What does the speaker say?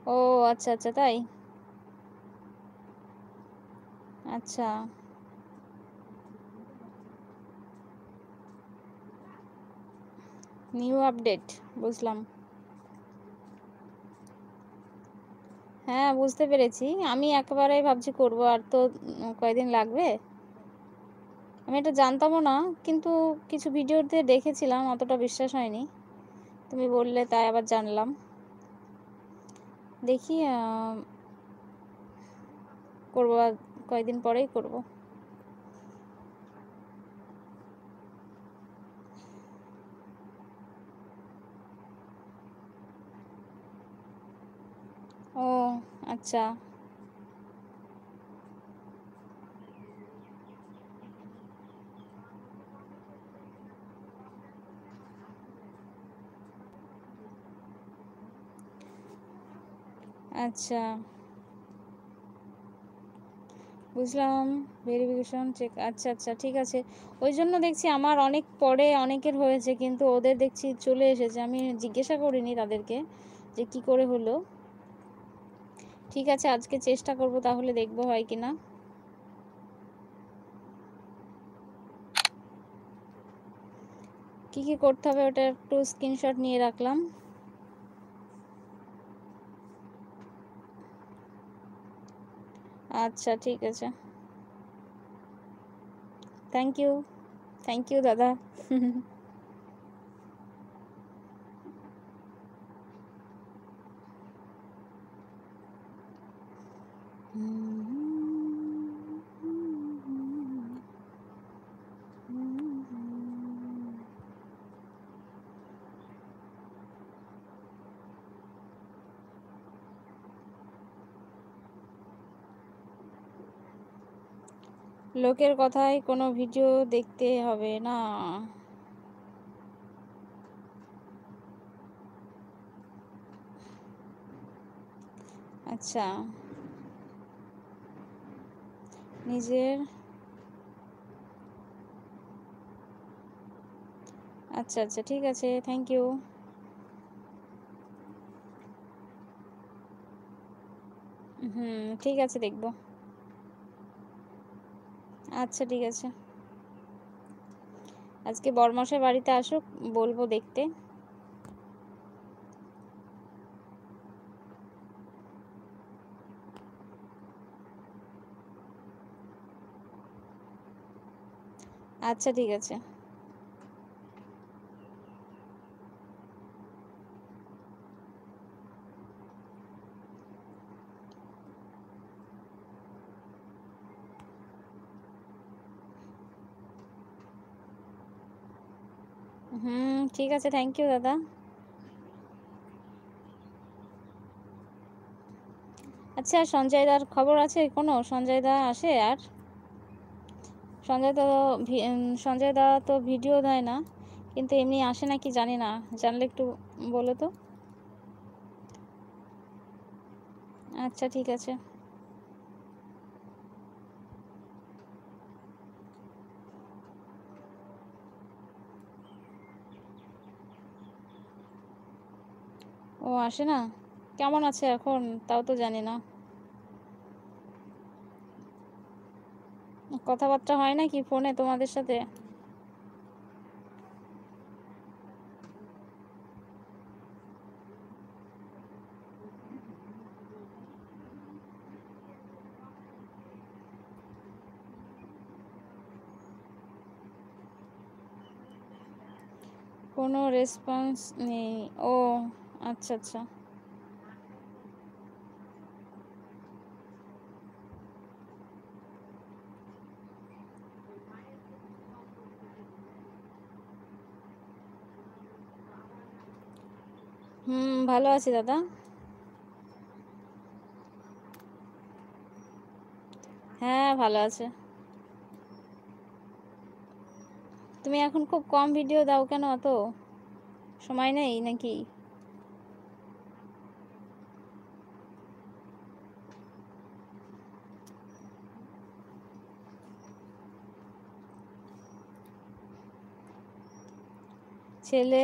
ও আচ্ছা, আচ্ছা তাই? আচ্ছা। নিউ আপডেট বুঝলাম। হ্যাঁ, বুঝতে পেরেছি। আমি একেবারেই ভাবছি করব। আর তো কয়দিন লাগবে। আমি এটা জানতামও না। কিন্তু কিছু ভিডিওতে দেখেছিলাম, অতটা বিশ্বাস হয়নি। তুমি বললে তাই আবার জানলাম। দেখি করব আর কয়দিন পরেই করব। ও আচ্ছা, আচ্ছা বুঝলাম। ভেরিফিকেশন চেক আচ্ছা, আচ্ছা ঠিক আছে। ওইজন্য দেখছি আমার অনেক পরে অনেকের হয়েছে কিন্তু ওদের দেখছি চলে এসেছে। আমি জিজ্ঞাসা করিনি তাদেরকে যে কি করে হলো। ঠিক আছে আজকে চেষ্টা করব তাহলে দেখব হয় কিনা। কি, কি করতে হবে ওটা একটু স্ক্রিনশট নিয়ে রাখলাম। আচ্ছা ঠিক আছে। Thank you. থ্যাংক ইউ দাদা। লোকের কথায় কোনো ভিডিও দেখতে হবে না। আচ্ছা, নিজের আচ্ছা, আচ্ছা ঠিক আছে। Thank you. ঠিক আছে দেখব। আচ্ছা ঠিক আছে। আজকে বড়মশাই বাড়িতে আসুক, বলবো দেখতে। আচ্ছা ঠিক আছে। ঠিক আছে। থ্যাংক ইউ দাদা। আচ্ছা সঞ্জয় দার খবর আছে কোনো? সঞ্জয় দা আসে আর? সঞ্জয় দা তো ভিডিও দেয় না, কিন্তু এমনি আসে নাকি জানি না। জানলে একটু বলো তো। আচ্ছা ঠিক আছে। ও আসে না? কেমন আছে এখন তাও তো জানি না। কথাবার্তা হয় নাকি ফোনে তোমাদের সাথে? কোনো রেসপন্স নেই। ও আচ্ছা, আচ্ছা। ভালো আছি দাদা। হ্যাঁ, ভালো আছে। তুমি এখন খুব কম ভিডিও দাও কেন অত? সময় নেই নাকি? ছেলে